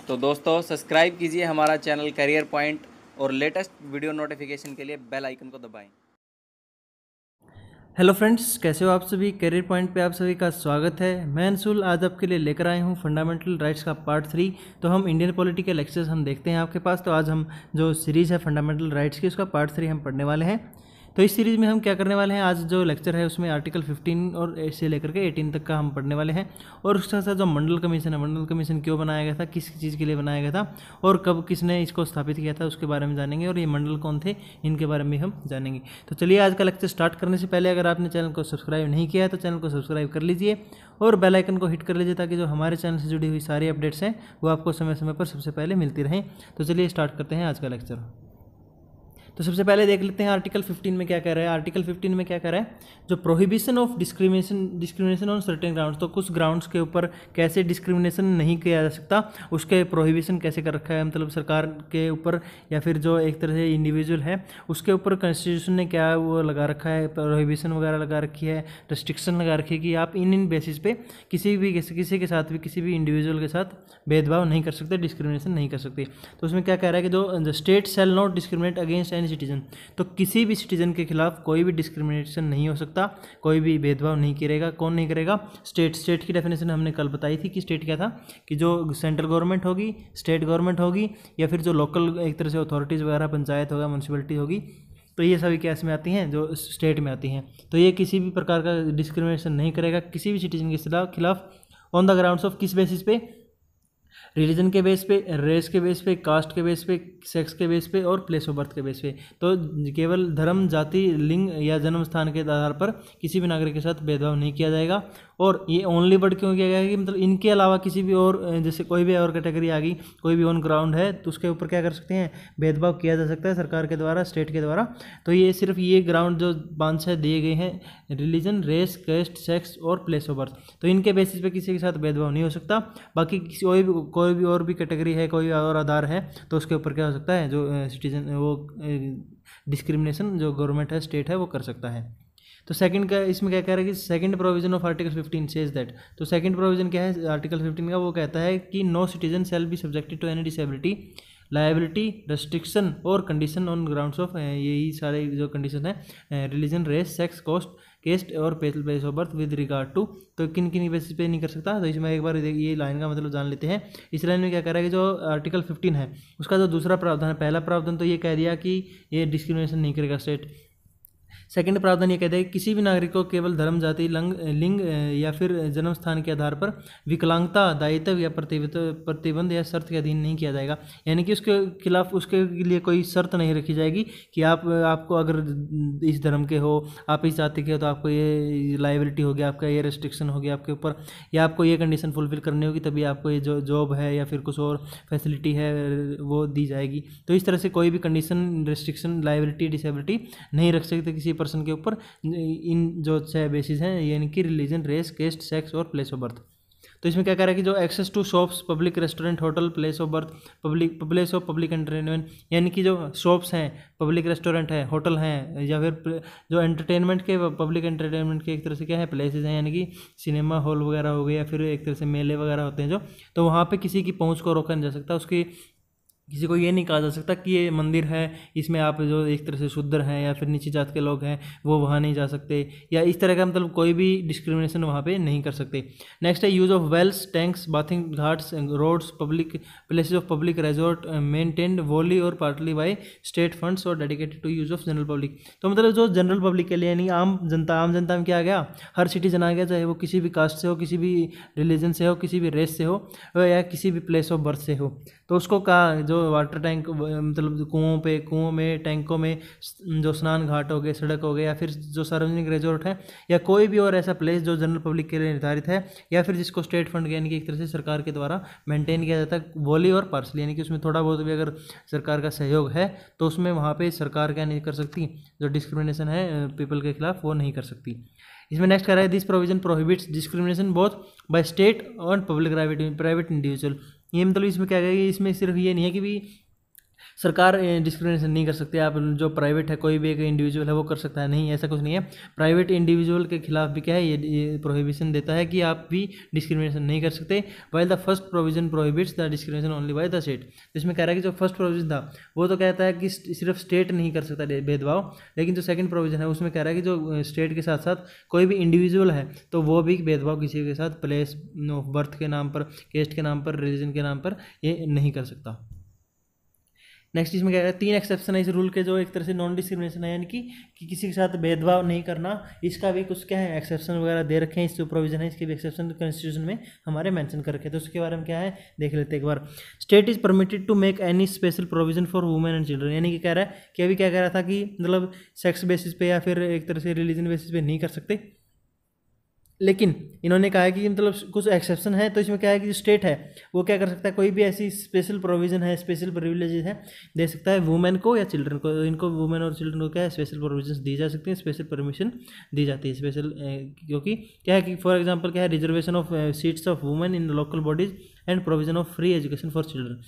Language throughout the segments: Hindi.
तो दोस्तों सब्सक्राइब कीजिए हमारा चैनल करियर पॉइंट और लेटेस्ट वीडियो नोटिफिकेशन के लिए बेल आइकन को दबाएं। हेलो फ्रेंड्स, कैसे हो आप सभी। करियर पॉइंट पे आप सभी का स्वागत है। मैं अंशुल आज आपके लिए लेकर आए हूँ फंडामेंटल राइट्स का पार्ट 3। तो हम इंडियन पॉलिटी के लेक्चर्स हम देखते हैं आपके पास। तो आज हम जो सीरीज़ है फंडामेंटल राइट्स की, उसका पार्ट 3 हम पढ़ने वाले हैं। तो इस सीरीज़ में हम क्या करने वाले हैं, आज जो लेक्चर है उसमें आर्टिकल 15 और से लेकर के 18 तक का हम पढ़ने वाले हैं। और उसके साथ जो मंडल कमीशन है, मंडल कमीशन क्यों बनाया गया था, किस चीज़ के लिए बनाया गया था और कब किसने इसको स्थापित किया था, उसके बारे में जानेंगे। और ये मंडल कौन थे, इनके बारे में हम जानेंगे। तो चलिए आज का लेक्चर स्टार्ट करने से पहले अगर आपने चैनल को सब्सक्राइब नहीं किया है तो चैनल को सब्सक्राइब कर लीजिए और बेल आइकन को हिट कर लीजिए, ताकि जो हमारे चैनल से जुड़ी हुई सारी अपडेट्स हैं वो आपको समय समय पर सबसे पहले मिलती रहें। तो चलिए स्टार्ट करते हैं आज का लेक्चर। तो सबसे पहले देख लेते हैं आर्टिकल 15 में क्या कह रहा है। आर्टिकल 15 में क्या कह रहा है, जो prohibition of discrimination on certain grounds, तो कुछ ग्राउंड्स के ऊपर कैसे डिस्क्रिमिनेशन नहीं किया जा सकता, उसके प्रोहिबिशन कैसे कर रखा है। मतलब सरकार के ऊपर या फिर जो एक तरह से इंडिविजुअल है उसके ऊपर कॉन्स्टिट्यूशन ने क्या वो लगा रखा है, प्रोहिबिशन वगैरह लगा रखी है, रिस्ट्रिक्शन लगा रखी है कि आप इन बेसिस पे किसी के साथ भी, किसी भी इंडिविजुअल के साथ भेदभाव नहीं कर सकते, डिस्क्रिमिनेशन नहीं कर सकते। तो उसमें क्या कह रहा है कि जो state shall not discriminate against any citizen, तो किसी भी सिटीजन के खिलाफ कोई भी डिस्क्रिमिनेशन नहीं हो सकता, कोई भी भेदभाव नहीं करेगा। कौन नहीं करेगा? स्टेट की डेफिनेशन हमने कल बताई थी कि स्टेट क्या था, कि जो सेंट्रल गवर्नमेंट होगी, स्टेट गवर्नमेंट होगी, या फिर जो लोकल एक तरह से अथॉरिटीज़ वगैरह, पंचायत होगा, म्यूनसिपलिटी होगी, तो ये सभी क्या इसमें आती हैं, जो स्टेट में आती हैं। तो ये किसी भी प्रकार का डिस्क्रिमिनेशन नहीं करेगा किसी भी सिटीजन के खिलाफ ऑन द ग्राउंड्स ऑफ, किस बेसिस पे? रिलीजन के बेस पे, रेस के बेस पे, कास्ट के बेस पे, सेक्स के बेस पे और प्लेस ऑफ बर्थ के बेस पे। तो केवल धर्म, जाति, लिंग या जन्म स्थान के आधार पर किसी भी नागरिक के साथ भेदभाव नहीं किया जाएगा। और ये ओनली वर्ड क्यों किया गया है कि मतलब इनके अलावा किसी भी और, जैसे कोई भी और कैटेगरी आ गई, कोई भी ऑन ग्राउंड है, तो उसके ऊपर क्या कर सकते हैं, भेदभाव किया जा सकता है सरकार के द्वारा, स्टेट के द्वारा। तो ये सिर्फ ये ग्राउंड जो 5-6 दिए गए हैं, रिलीजन, रेस, कास्ट, सेक्स और प्लेस ऑफ बर्थ, तो इनके बेसिस पे किसी के साथ भेदभाव नहीं हो सकता। बाकी कोई भी और भी कैटेगरी है, कोई और आधार है, तो उसके ऊपर क्या हो सकता है, जो सिटीजन वो डिस्क्रिमिनेशन जो गवर्नमेंट है, स्टेट है, वो कर सकता है। तो सेकंड का इसमें क्या कह रहा है कि second provision of article 15 says that, तो सेकंड प्रोविजन क्या है आर्टिकल 15 का, वो कहता है कि no citizen shall be subjected to any disability, liability, restriction और कंडीशन ऑन ग्राउंड्स ऑफ, यही सारे जो कंडीशन है, रिलीजन, रेस, सेक्स, कास्ट और place of birth with regard to, तो किन किन बेसिस पे नहीं कर सकता। तो इसमें एक बार ये लाइन का मतलब जान लेते हैं। इस लाइन में क्या कह रहा है कि जो आर्टिकल 15 है उसका जो दूसरा प्रावधान है, पहला प्रावधान तो ये कह दिया कि ये डिस्क्रिमिनेशन नहीं करेगा स्टेट। सेकंड प्रावधान ये कहता है कि किसी भी नागरिक को केवल धर्म, जाति, लिंग या फिर जन्म स्थान के आधार पर विकलांगता, दायित्व या प्रतिबंध या शर्त के अधीन नहीं किया जाएगा। यानी कि उसके खिलाफ, उसके लिए कोई शर्त नहीं रखी जाएगी कि आपको अगर इस धर्म के हो, आप इस जाति के हो, तो आपको ये लायबिलिटी होगी, आपका ये रेस्ट्रिक्शन होगी आपके ऊपर, या आपको ये कंडीशन फुलफिल करनी होगी, तभी आपको ये जो जॉब है या फिर कुछ और फैसिलिटी है वो दी जाएगी। तो इस तरह से कोई भी कंडीशन, रेस्ट्रिक्शन, लायबिलिटी, डिसेबिलिटी नहीं रख सकते किसी पर्सन के ऊपर, इन जो 6 बेसिस हैं, यानी कि रिलीजन, रेस, कास्ट, सेक्स और प्लेस ऑफ बर्थ। तो इसमें क्या कह रहा है कि जो access to shops, public restaurant, hotel, place of birth, place of public entertainment, यानी कि जो शॉप्स हैं, पब्लिक रेस्टोरेंट है, होटल हैं, या फिर जो एंटरटेनमेंट के, पब्लिक एंटरटेनमेंट के एक तरह से क्या है, प्लेसेस हैं, यानी कि सिनेमा हॉल वगैरह हो गए, या फिर एक तरह से मेले वगैरह होते हैं जो, तो वहाँ पे किसी की पहुँच को रोका नहीं जा सकता। उसकी किसी को ये नहीं कहा जा सकता कि ये मंदिर है, इसमें आप जो एक तरह से शूद्र हैं या फिर नीची जात के लोग हैं वो वहाँ नहीं जा सकते, या इस तरह का मतलब कोई भी डिस्क्रिमिनेशन वहाँ पे नहीं कर सकते। नेक्स्ट है use of wells, tanks, bathing ghats, roads, public places of public resort maintained wholly और पार्टली बाय स्टेट फंड्स और dedicated to use of general public. तो मतलब जो जनरल पब्लिक के लिए, यानी आम जनता में क्या आ गया, हर सिटीजन आ गया, चाहे वो किसी भी कास्ट से हो, किसी भी रिलीजन से हो, किसी भी रेस से हो, या किसी भी प्लेस ऑफ बर्थ से हो। तो उसको कहा जो वाटर टैंक, मतलब कुओं में, टैंकों में, जो स्नान घाट हो गए, सड़क हो गए, या फिर जो सार्वजनिक रिजॉर्ट है, या कोई भी और ऐसा प्लेस जो जनरल पब्लिक के लिए निर्धारित है, या फिर जिसको स्टेट फंड यानी कि एक तरह से सरकार के द्वारा मेंटेन किया जाता है, वॉली और पार्सली, यानी कि उसमें थोड़ा बहुत भी अगर सरकार का सहयोग है तो उसमें वहाँ पर सरकार क्या नहीं कर सकती, जो डिस्क्रिमिनेशन है पीपल के खिलाफ वो नहीं कर सकती। इसमें नेक्स्ट कर रहा है this provision prohibits discrimination both by state और पब्लिक प्राइवेट इंडिविजुअल। ये मतलब इसमें क्या कहेगा, इसमें सिर्फ ये नहीं है कि भी सरकार डिस्क्रिमिनेशन नहीं कर सकती। आप जो प्राइवेट है, कोई भी एक इंडिविजुअल है वो कर सकता है, नहीं ऐसा कुछ नहीं है। प्राइवेट इंडिविजुअल के खिलाफ भी क्या है, ये प्रोहिबिशन देता है कि आप भी डिस्क्रिमिनेशन नहीं कर सकते। While the first provision prohibits the discrimination only by the state. इसमें कह रहा है कि जो फर्स्ट प्रोविजन था वो तो कहता है कि सिर्फ स्टेट नहीं कर सकता भेदभाव, लेकिन जो सेकंड प्रोविजन है उसमें कह रहा है कि जो स्टेट के साथ साथ कोई भी इंडिविजुअल है तो वो भी भेदभाव किसी के साथ प्लेस ऑफ बर्थ के नाम पर, केस्ट के नाम पर, रिलीजन के नाम पर ये नहीं कर सकता। नेक्स्ट इसमें क्या है, 3 एक्सेप्शन है इस रूल के, जो एक तरह से नॉन डिस्क्रिमिनेशन है, यानी कि किसी के साथ भेदभाव नहीं करना, इसका भी कुछ क्या है एक्सेप्शन वगैरह दे रखे हैं। इस जो प्रोविजन है इसके भी एक्सेप्शन कॉन्स्टिट्यूशन में हमारे मेंशन कर रखे हैं, तो उसके बारे में क्या है देख लेते हैं एक बार। State is permitted to make any special provision for women and children, यानी कि कह रहा है कि अभी क्या कह रहा था कि मतलब सेक्स बेसिस पे या फिर एक तरह से रिलीजन बेसिस पे नहीं कर सकते, लेकिन इन्होंने कहा है कि मतलब कुछ एक्सेप्शन है। तो इसमें क्या है कि जो स्टेट है वो क्या कर सकता है, कोई भी ऐसी स्पेशल प्रोविजन है, स्पेशल प्रिविलेजेस है दे सकता है वुमेन को या चिल्ड्रन को। इनको वुमेन और चिल्ड्रन को क्या है स्पेशल प्रोविजन दी जा सकती है, स्पेशल परमिशन दी जाती है स्पेशल, क्योंकि क्या है कि फॉर एग्जांपल क्या है reservation of seats of women in local bodies and provision of free education for children.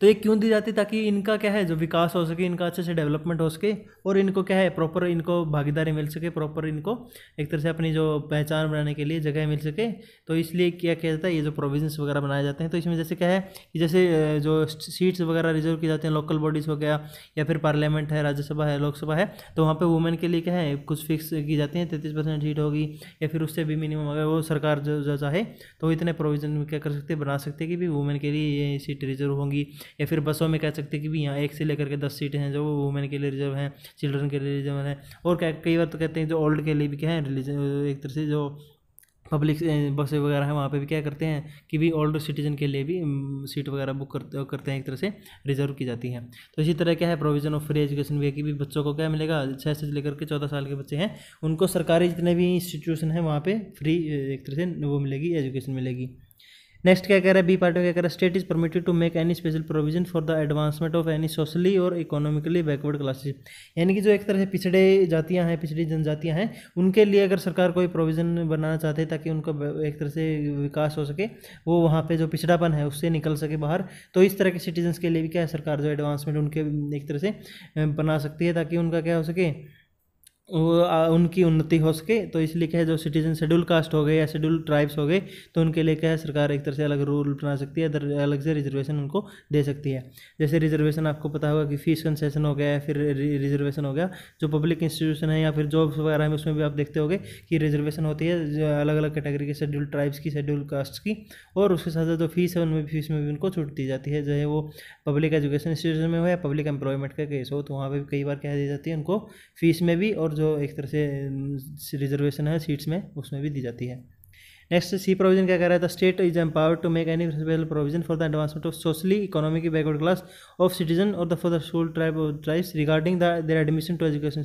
तो ये क्यों दी जाती है, ताकि इनका क्या है जो विकास हो सके, इनका अच्छे से डेवलपमेंट हो सके, और इनको क्या है प्रॉपर इनको भागीदारी मिल सके, प्रॉपर इनको एक तरह से अपनी जो पहचान बनाने के लिए जगह मिल सके। तो इसलिए क्या किया जाता है, ये जो प्रोविजंस वगैरह बनाए जाते हैं। तो इसमें जैसे क्या है कि जैसे जो सीट्स वगैरह रिजर्व की जाती हैं लोकल बॉडीज़ हो गया, या फिर पार्लियामेंट है, राज्यसभा है, लोकसभा है, तो वहाँ पर वुमेन के लिए क्या है कुछ फिक्स की जाती हैं, 33% सीट होगी या फिर उससे भी मिनिमम, अगर वो सरकार जो चाहे तो इतने प्रोविजन क्या कर सकते हैं, बना सकते हैं कि भी वुमेन के लिए ये सीट रिजर्व होंगी। या फिर बसों में कह सकते हैं कि भी यहाँ 1 से लेकर के 10 सीटें हैं जो वुमेन के लिए रिजर्व हैं, चिल्ड्रन के लिए रिजर्व है। और क्या कई बार तो कहते हैं जो ओल्ड के लिए भी क्या है रिलीजन, एक तरह से जो पब्लिक बसें वगैरह हैं वहाँ पे भी क्या करते हैं कि भी ओल्ड सिटीजन के लिए भी सीट वगैरह बुक करते हैं, एक तरह से रिजर्व की जाती हैं। तो इसी तरह क्या है प्रोविजन ऑफ फ्री एजुकेशन भी है कि भी बच्चों को क्या मिलेगा, 6 से लेकर के 14 साल के बच्चे हैं उनको सरकारी जितने भी इंस्टीट्यूशन हैं वहाँ पे फ्री एक तरह से वो मिलेगी, एजुकेशन मिलेगी। नेक्स्ट क्या कह रहा है बी पार्ट में, क्या कह रहा है state is permitted to make any special provision for the advancement of any socially और इकोनॉमिकली बैकवर्ड क्लासेस, यानी कि जो एक तरह से पिछड़े जातियां हैं, पिछड़ी जनजातियां हैं, उनके लिए अगर सरकार कोई प्रोविज़न बनाना चाहते हैं ताकि उनका एक तरह से विकास हो सके, वो वहाँ पे जो पिछड़ापन है उससे निकल सके बाहर, तो इस तरह के सिटीजन्स के लिए भी क्या है सरकार जो एडवांसमेंट उनके एक तरह से बना सकती है ताकि उनका क्या हो सके, उनकी उन्नति हो सके। तो इसलिए क्या है जो सिटीजन शेड्यूल कास्ट हो गए या शेड्यूल ट्राइब्स हो गए तो उनके लिए क्या है सरकार एक तरह से अलग रूल बना सकती है, अलग से रिजर्वेशन उनको दे सकती है। जैसे रिजर्वेशन आपको पता होगा कि फीस कंसेशन हो गया है, फिर रिजर्वेशन हो गया जो पब्लिक इंस्टीट्यूशन है या फिर जॉब्स वगैरह में, उसमें भी आप देखते होगे कि रिजर्वेशन होती है अलग अलग कैटेगरी के शेड्यूल ट्राइब्स की, शेड्यूल कास्ट की, और उसके साथ साथ जो फीस है उनमें फीस में भी उनको छूट दी जाती है, चाहे वो पब्लिक एजुकेशन इंस्टीट्यूशन में हो या पब्लिक एम्प्लॉयमेंट का केस हो, तो वहाँ पर कई बार क्या दी जाती है उनको फीस में भी, और जो एक तरह से रिजर्वेशन है सीट्स में उसमें भी दी जाती है। नेक्स्ट सी प्रोविजन क्या कह रहा है, the state is empowered to make any special provision for the advancement of socially economic backward class of citizen और the for the sole tribes regarding their admission to education.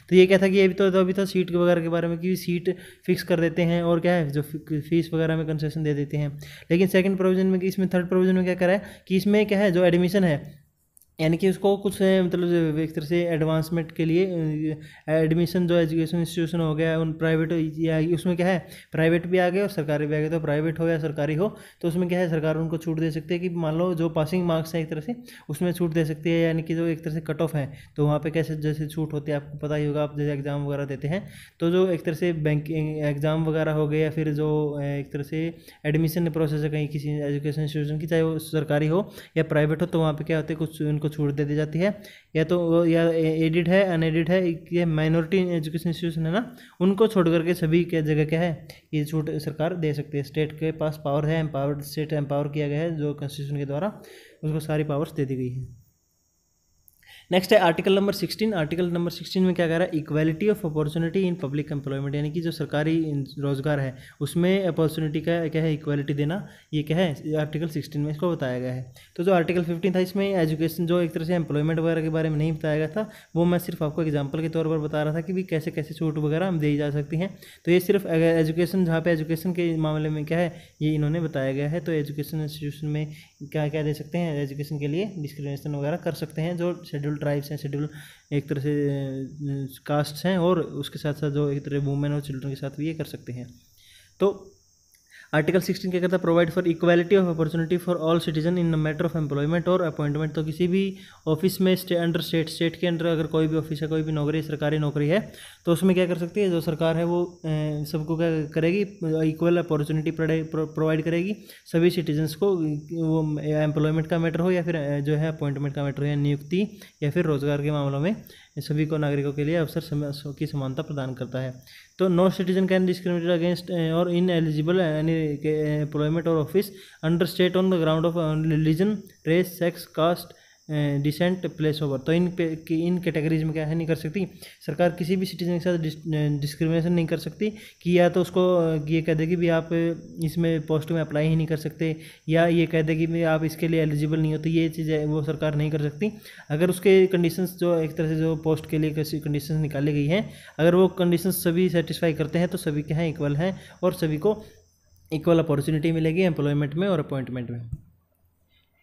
तो ये क्या था कि ये भी तो अभी था सीट वगैरह के बारे में कि सीट फिक्स कर देते हैं और क्या है जो फीस वगैरह में कंसेशन दे देते हैं। लेकिन सेकंड प्रोविजन में कि इसमें थर्ड प्रोविजन में क्या कह रहा है कि इसमें क्या है जो एडमिशन है, यानी कि उसको कुछ मतलब एक तरह से एडवांसमेंट के लिए एडमिशन जो एजुकेशन इंस्टीट्यूशन हो गया उन प्राइवेट या उसमें क्या है प्राइवेट भी आ गए और सरकारी भी आ गए, तो प्राइवेट हो या सरकारी हो तो उसमें क्या है सरकार उनको छूट दे सकती है कि मान लो जो पासिंग मार्क्स हैं एक तरह से उसमें छूट दे सकती है, यानी कि जो एक तरह से कट ऑफ है तो वहाँ पे कैसे जैसे छूट होती है आपको पता ही होगा, आप जैसे एग्ज़ाम वगैरह देते हैं तो जो एक तरह से बैंकिंग एग्ज़ाम वगैरह हो गए या फिर जो एक तरह से एडमिशन प्रोसेस है कहीं किसी एजुकेशन इंस्टीट्यूशन की, चाहे वो सरकारी हो या प्राइवेट हो, तो वहाँ पर क्या होता है कुछ उनको छूट दे दी जाती है, या तो या एडिड है अनएडिड है, ये माइनॉरिटी एजुकेशन इंस्टीट्यूशन है ना, उनको छोड़ करके सभी के जगह क्या है ये छूट सरकार दे सकती है। स्टेट के पास पावर है, एम्पावर्ड स्टेट एम्पावर किया गया है जो कॉन्स्टिट्यूशन के द्वारा, उसको सारी पावर्स दे दी गई है। नेक्स्ट है आर्टिकल नंबर 16। आर्टिकल नंबर 16 में क्या कह रहा है, equality of opportunity in public employment, यानी कि जो सरकारी रोजगार है उसमें अपॉर्चुनिटी का क्या है इक्वालिटी देना, ये क्या है आर्टिकल 16 में इसको बताया गया है। तो जो आर्टिकल 15 था इसमें एजुकेशन जो एक तरह से एम्प्लॉयमेंट वगैरह के बारे में नहीं बताया गया था, वो मैं सिर्फ आपको एग्जाम्पल के तौर पर बता रहा था कि भी कैसे कैसे छूट वगैरह हम दी जा सकती हैं। तो ये सिर्फ एजुकेशन, जहाँ पे एजुकेशन के मामले में क्या है ये इन्होंने बताया गया है। तो एजुकेशन इंस्टीट्यूशन में क्या क्या दे सकते हैं, एजुकेशन के लिए डिस्क्रिमिनेशन वगैरह कर सकते हैं जो शेड्यूल ट्राइब्स हैं, शेड्यूल एक तरह से कास्ट हैं, और उसके साथ साथ जो एक तरह वुमेन और चिल्ड्रन के साथ भी ये कर सकते हैं। तो आर्टिकल 16 क्या कहता है, provide for equality of opportunity for all citizen in matter of employment और अपॉइंटमेंट। तो किसी भी ऑफिस में अंडर स्टेट के अंडर अगर कोई भी ऑफिस है, कोई भी नौकरी सरकारी नौकरी है, तो उसमें क्या कर सकती है जो सरकार है वो सबको क्या करेगी, इक्वल अपॉर्चुनिटी प्रोवाइड करेगी सभी सिटीजन्स को, वो एम्प्लॉयमेंट का मैटर हो या फिर जो है अपॉइंटमेंट का मैटर हो या नियुक्ति या फिर रोजगार के मामलों में सभी को नागरिकों के लिए अवसर की समानता प्रदान करता है। तो no citizen can discriminate against और इन एलिजिबल एनी एम्प्लॉयमेंट और office under state on the ground of religion, race, sex, caste, descent, place over. तो इन कैटेगरीज में क्या है नहीं कर सकती सरकार, किसी भी सिटीजन के साथ डिस्क्रिमिनेशन नहीं कर सकती कि या तो उसको ये कह देगी भी आप इसमें पोस्ट में अप्लाई ही नहीं कर सकते, या ये कह देगी भी आप इसके लिए एलिजिबल नहीं होते, ये चीज़ें वो सरकार नहीं कर सकती। अगर उसके कंडीशंस जो एक तरह से जो पोस्ट के लिए कैसी कंडीशंस निकाली गई हैं, अगर वो कंडीशंस सभी सेटिस्फाई करते हैं तो सभी के यहाँ इक्वल हैं और सभी को इक्वल अपॉर्चुनिटी मिलेगी एम्प्लॉयमेंट में और अपॉइंटमेंट में।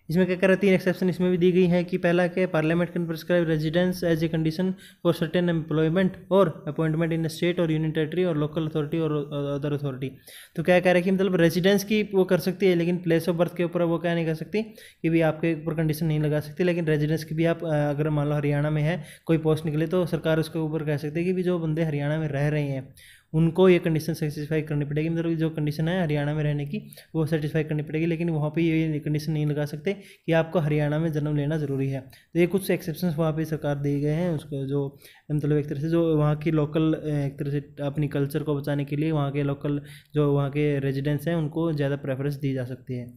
इसमें क्या कर रहे हैं, 3 एक्सेप्शन इसमें भी दी गई है कि पहला क्या, parliament can prescribe residence as a condition for certain employment और अपॉइंटमेंट इन स्टेट और यूनियन टेरिटरी और लोकल अथॉरिटी और अदर अथॉरिटी। तो क्या कह रहे हैं कि मतलब रेजिडेंस की वो कर सकती है, लेकिन प्लेस ऑफ बर्थ के ऊपर वो क्या नहीं कर सकती कि भी आपके ऊपर कंडीशन नहीं लगा सकती। लेकिन रेजिडेंस की भी आप अगर मान लो हरियाणा में है कोई पोस्ट निकले तो सरकार उसके ऊपर कह सकती है कि भी जो बंदे हरियाणा में रह रहे हैं उनको ये कंडीशन सेटिस्फाई करनी पड़ेगी, मतलब जो कंडीशन है हरियाणा में रहने की वो सेटिस्फाई करनी पड़ेगी। लेकिन वहाँ पे ये कंडीशन नहीं लगा सकते कि आपको हरियाणा में जन्म लेना ज़रूरी है। तो ये कुछ एक्सेप्शंस वहाँ पे सरकार दिए गए हैं उसको, जो मतलब एक तरह से जो वहाँ की लोकल एक तरह से अपनी कल्चर को बचाने के लिए वहाँ के लोकल जो वहाँ के रेजिडेंट्स हैं उनको ज़्यादा प्रेफरेंस दी जा सकती है।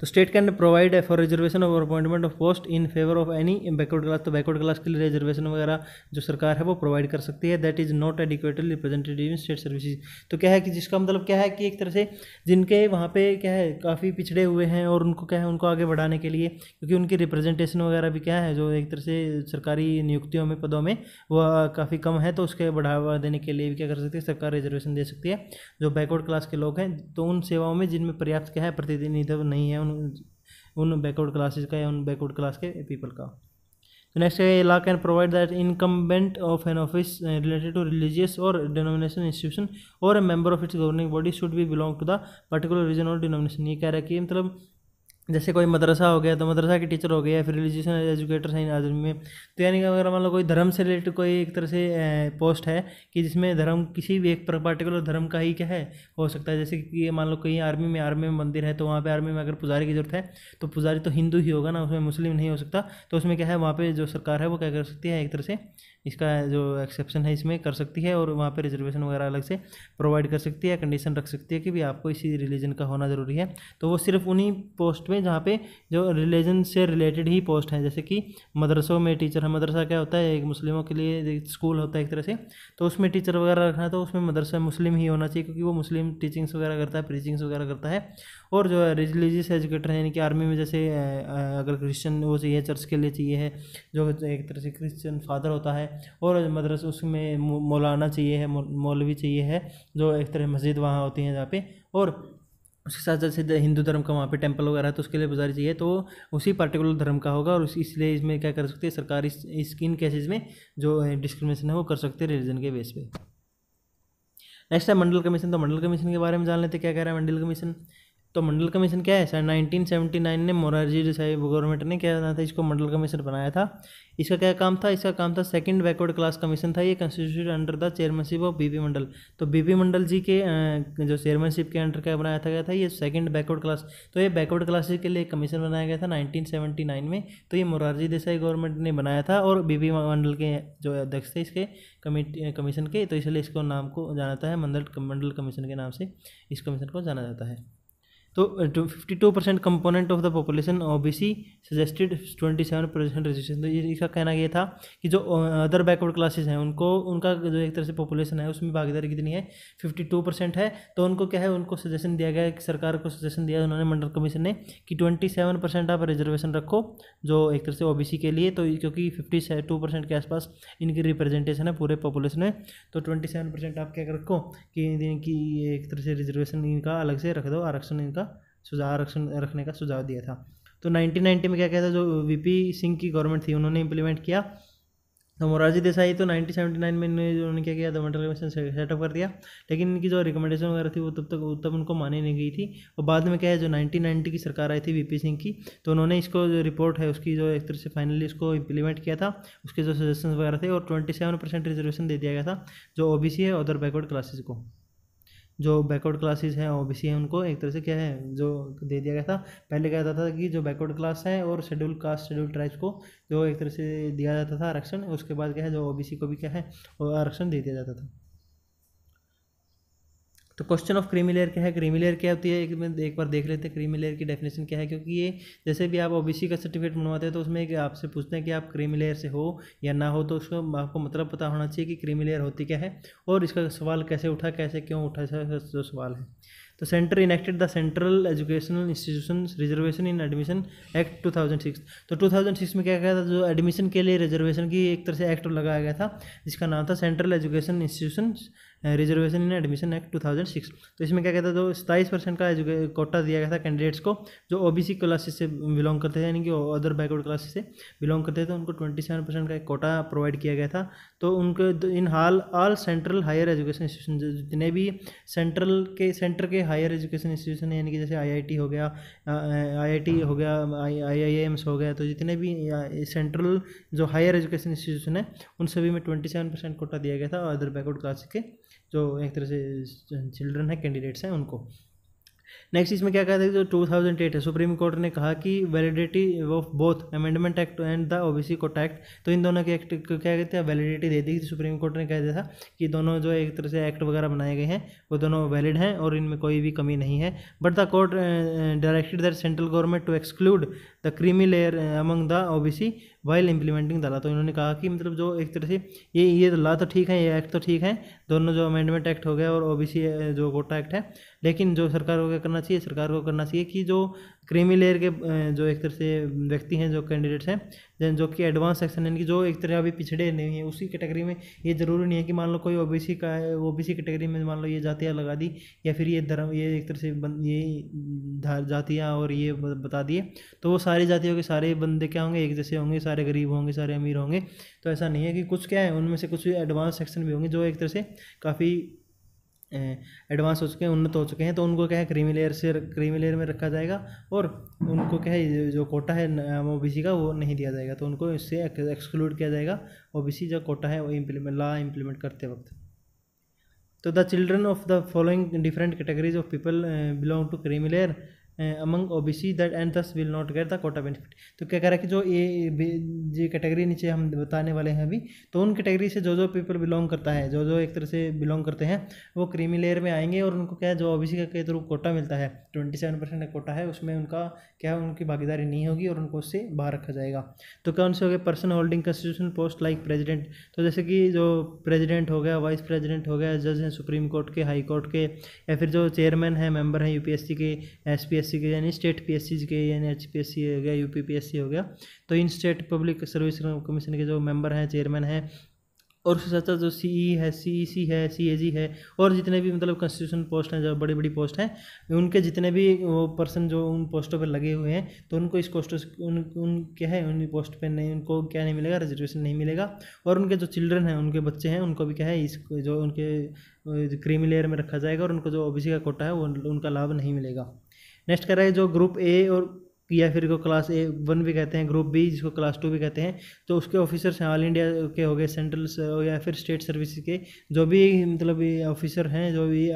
तो state can provide for reservation और appointment of post in favour of any backward class. तो बैकवर्ड क्लास के लिए रिजर्वेशन वगैरह जो सरकार है वो प्रोवाइड कर सकती है। That is not adequately represented in state services. तो क्या है कि जिसका मतलब क्या है कि एक तरह से जिनके वहाँ पे क्या है काफ़ी पिछड़े हुए हैं और उनको क्या है उनको आगे बढ़ाने के लिए, क्योंकि उनकी रिप्रेजेंटेशन वगैरह भी क्या है जो एक तरह से सरकारी नियुक्तियों में पदों में वह काफ़ी कम है, तो उसके बढ़ावा देने के लिए भी क्या कर सकती है सरकार रिजर्वेशन दे सकती है। जो बैकवर्ड क्लास के लोग हैं तो उन सेवाओं में जिनमें पर्याप्त क्या है प्रतिनिधित्व नहीं है उन बैकवर्ड क्लासेस का या उन बैकवर्ड क्लास के पीपल का। तो नेक्स्ट है, law can provide that incumbent of an office related to religious और डिनोमिनेशन इंस्टीट्यूशन और a member of its governing body should be belong to the particular region और डिनोमिनेशन। ये कह रहा है कि मतलब जैसे कोई मदरसा हो गया तो मदरसा के टीचर हो गए या फिर रिलीजियस एजुकेटर हैं आदमी में, तो यानी कि अगर मान लो कोई धर्म से रिलेटेड कोई एक तरह से पोस्ट है कि जिसमें धर्म किसी भी एक पर्टिकुलर धर्म का ही क्या है हो सकता है, जैसे कि मान लो कहीं आर्मी में मंदिर है तो वहाँ पे आर्मी में अगर पुजारी की जरूरत है तो पुजारी तो हिंदू ही होगा ना, उसमें मुस्लिम नहीं हो सकता। तो उसमें क्या है वहाँ पे जो सरकार है वो क्या कर सकती है एक तरह से इसका जो एक्सेप्शन है इसमें कर सकती है और वहाँ पे रिजर्वेशन वगैरह अलग से प्रोवाइड कर सकती है, कंडीशन रख सकती है कि भी आपको इसी रिलीजन का होना ज़रूरी है। तो वो सिर्फ उन्हीं पोस्ट में जहाँ पे जो रिलीजन से रिलेटेड ही पोस्ट हैं, जैसे कि मदरसों में टीचर है, मदरसा क्या होता है एक मुस्लिमों के लिए स्कूल होता है एक तरह से, तो उसमें टीचर वगैरह रखना है तो उसमें मदरसा मुस्लिम ही होना चाहिए क्योंकि वो मुस्लिम टीचिंग्स वगैरह करता है, प्रीचिंग्स वगैरह करता है। और जो है रिलीजियस एजुकेटर है यानी कि आर्मी में जैसे अगर क्रिश्चियन वो चाहिए चर्च के लिए चाहिए है जो एक तरह से क्रिश्चियन फादर होता है, और मदरसा उसमें मौलाना चाहिए है, मौलवी चाहिए है जो एक तरह मस्जिद वहाँ होती हैं जहाँ पे, और उसके साथ जैसे हिंदू धर्म का वहाँ पे टेंपल वगैरह है तो उसके लिए पुजारी चाहिए तो उसी पर्टिकुलर धर्म का होगा। और इसलिए इसमें क्या कर सकती है सरकार इस इन केसेस में जो डिस्क्रिमिनेशन है वो कर सकती है रिलीजन के बेस पे। नेक्स्ट है मंडल कमीशन। तो मंडल कमीशन के बारे में जान लेते क्या कह रहा है मंडल कमीशन। तो मंडल कमीशन क्या है, 1979 में मोरारजी देसाई गवर्नमेंट ने क्या था इसको मंडल कमीशन बनाया था। इसका क्या काम था, इसका काम था सेकंड बैकवर्ड क्लास कमीशन था। ये constituted under the chairmanship of BP Mandal. तो बीपी मंडल जी के जो चेयरमैनशिप के अंडर क्या बनाया था ये सेकंड बैकवर्ड क्लास। तो ये बैकवर्ड क्लासेस के लिए कमीशन बनाया गया था 1979 में। तो ये मोरारजी देसाई गवर्नमेंट ने बनाया था और बीपी मंडल के जो अध्यक्ष थे इसके कमीशन के, तो इसलिए इसको नाम को जाना जाता है मंडल कमीशन के नाम से इस कमीशन को जाना जाता है। तो 52% component of the population OBC suggested 27% registration. तो इसका कहना ये था कि जो अदर बैकवर्ड क्लासेस हैं उनको उनका जो एक तरह से पॉपुलेशन है उसमें भागीदारी कितनी है 52% है। तो उनको क्या है उनको सजेशन दिया गया कि सरकार को सजेशन दिया उन्होंने मंडल कमीशन ने कि 27% आप रिजर्वेशन रखो जो एक तरह से ओबीसी के लिए। तो क्योंकि 52% के आसपास इनकी रिप्रेजेंटेशन है पूरे पॉपुलेशन में, तो 27% आप क्या रखो कि एक तरह से रिजर्वेशन इनका अलग से रख दो, आरक्षण इनका आरक्षण रखने का सुझाव दिया था। तो 1990 में क्या कहता है जो वीपी सिंह की गवर्नमेंट थी उन्होंने इम्प्लीमेंट किया तो मोरारजी देसाई तो 1979 में उन्होंने क्या किया था, मंडल कमीशन सेटअप कर दिया, लेकिन इनकी जो रिकमेंडेशन वगैरह थी वो तब उनको मानी नहीं गई थी। और बाद में क्या है, जो 1990 की सरकार आई थी वीपी सिंह की, तो उन्होंने इसको जो रिपोर्ट है उसकी जो एक तरह से फाइनली इसको इम्प्लीमेंट किया था, उसके जो सजेशंस वगैरह थे, और 27% रिजर्वेशन दे दिया गया था जो ओबीसी है, अदर बैकवर्ड क्लासेज को। जो बैकवर्ड क्लासेस हैं ओबीसी हैं उनको एक तरह से क्या है जो दे दिया गया था। पहले क्या जाता था कि जो बैकवर्ड क्लास है और शेड्यूल कास्ट शेड्यूल ट्राइब्स को जो एक तरह से दिया जाता था आरक्षण, उसके बाद क्या है जो ओबीसी को भी क्या है वो आरक्षण दे दिया जाता था। तो क्वेश्चन ऑफ क्रीमी लेयर क्या है, क्रीमी लेयर क्या होती है, एक बार देख लेते हैं क्रीमी लेयर की डेफिनेशन क्या है। क्योंकि ये जैसे भी आप ओबीसी का सर्टिफिकेट बनवाते हैं तो उसमें एक आपसे पूछते हैं कि आप क्रीमी लेयर से हो या ना हो, तो उसको आपको मतलब पता होना चाहिए कि क्रीमी लेयर होती क्या है और इसका सवाल कैसे उठा, कैसे क्यों उठा, जो सवाल है। तो centre enacted the central educational institution reservation in admission act 2006। तो 2006 में क्या कहा था, जो एडमिशन के लिए रिजर्वेशन की एक तरह से एक्ट लगाया गया था जिसका नाम था सेंट्रल एजुकेशन इंस्टीट्यूशन रिजर्वेशन इन एडमिशन एक्ट 2006। तो इसमें क्या कहता था, जो 27% का कोटा दिया गया था कैंडिडेट्स को जो ओबीसी क्लासेस से बिलोंग करते थे, यानी कि अदर बैकवर्ड क्लासेस से बिलोंग करते थे, उनको 27% का एक कोटा प्रोवाइड किया गया था। तो उनको in all central higher education institution, जितने भी सेंटर के हायर एजुकेशन इंस्टीट्यूशन है, यानी कि जैसे आईआईटी हो गया, आईआईटी हो गया, आईआईएम्स हो गया, तो जितने भी सेंट्रल जो हायर एजुकेशन इंस्टीट्यूशन है उन सभी में 27% कोटा दिया गया था अदर बैकवर्ड क्लास के जो एक तरह से चिल्ड्रन है कैंडिडेट्स हैं उनको। नेक्स्ट इसमें क्या कहते हैं, जो 2008 है, सुप्रीम कोर्ट ने कहा कि validity of both amendment act and the OBC Kota act, तो इन दोनों के एक्ट क्या कहते हैं वैलिडिटी दे दी थी। सुप्रीम कोर्ट ने कह दिया था कि दोनों जो एक तरह से एक्ट वगैरह बनाए गए हैं वो दोनों वैलिड हैं और इनमें कोई भी कमी नहीं है। But the court directed that central government to exclude the creamy layer among the OBC while implementing the law. तो इन्होंने कहा कि मतलब जो एक तरह से ये लॉ तो ठीक है, ये एक्ट तो ठीक है, दोनों जो अमेंडमेंट एक्ट हो गया और ओबीसी जो कोटा एक्ट है, लेकिन जो सरकार को क्या करना चाहिए, सरकार को करना चाहिए कि जो क्रीमी लेयर के जो एक तरह से व्यक्ति हैं, जो कैंडिडेट्स हैं, जो कि एडवांस सेक्शन यानी कि जो एक तरह अभी पिछड़े नहीं है उसी कैटेगरी में, ये ज़रूरी नहीं है कि मान लो कोई ओबीसी का है, ओबीसी कैटेगरी में मान लो ये जातियाँ लगा दी या फिर ये धर्म, ये एक तरह से ये जातियाँ और ये बता दिए, तो वो सारी जातियों के सारे बंदे क्या होंगे, एक जैसे होंगे, सारे गरीब होंगे, सारे अमीर होंगे। तो ऐसा नहीं है कि कुछ क्या है उनमें से कुछ एडवांस सेक्शन भी होंगे जो एक तरह से काफ़ी एडवांस हो चुके हैं, उन्नत हो चुके हैं, तो उनको क्या है क्रीमी लेयर में रखा जाएगा और उनको क्या है जो कोटा है ओबीसी का वो नहीं दिया जाएगा, तो उनको इससे एक्सक्लूड किया जाएगा ओबीसी जो कोटा है वो लॉ इम्प्लीमेंट करते वक्त। तो the children of the following different categories of people belong to creamy layer among OBC that and thus will not get the quota benefit. तो क्या कह रहा है कि जो कैटेगरी नीचे हम बताने वाले हैं अभी, तो उन कैटेगरी से जो पीपल बिलोंग करता है, जो एक तरह से बिलोंग करते हैं, वो क्रीमी लेयर में आएंगे और उनको क्या है जो ओबीसी के थ्रू कोटा मिलता है 27% का कोटा है, उसमें उनका क्या उनकी भागीदारी नहीं होगी और उनको उससे बाहर रखा जाएगा। तो कौन से हो गए, person holding constitution post like president, तो जैसे कि जो प्रेजिडेंट हो गया, वाइस प्रेजिडेंट हो गया, जज हैं सुप्रीम कोर्ट के, हाई कोर्ट के, या फिर जो चेयरमैन हैं, मेंबर हैं यूपीएससी के, एसपीएससी के यानी स्टेट पीएससी के, यानी एचपीएससी हो गया, यूपीपीएससी हो गया, तो इन स्टेट पब्लिक सर्विस कमीशन के जो मेंबर हैं, चेयरमैन हैं, और उसके साथ साथ जो सीई है, सीईसी है, सीएजी है, और जितने भी मतलब कॉन्स्टिट्यूशन पोस्ट हैं, जो बड़ी बड़ी पोस्ट हैं, उनके जितने भी वो पर्सन जो उन पोस्टों पर लगे हुए हैं, तो उनको इस पोस्टों उन क्या है उन पोस्ट पर नहीं, उनको क्या नहीं मिलेगा, रिजर्वेशन नहीं मिलेगा। और उनके जो चिल्ड्रन हैं, उनके बच्चे हैं, उनको भी क्या है इस जो उनके क्रीमी लेयर में रखा जाएगा और उनको जो ओबीसी का कोटा है वो उनका लाभ नहीं मिलेगा। नेक्स्ट कर रहा है जो ग्रुप ए और या फिर को क्लास A1 भी कहते हैं, ग्रुप बी जिसको क्लास 2 भी कहते हैं, तो उसके ऑफिसर्स हैं ऑल इंडिया के हो गए, सेंट्रल या फिर स्टेट सर्विस के जो भी मतलब ऑफिसर हैं, जो भी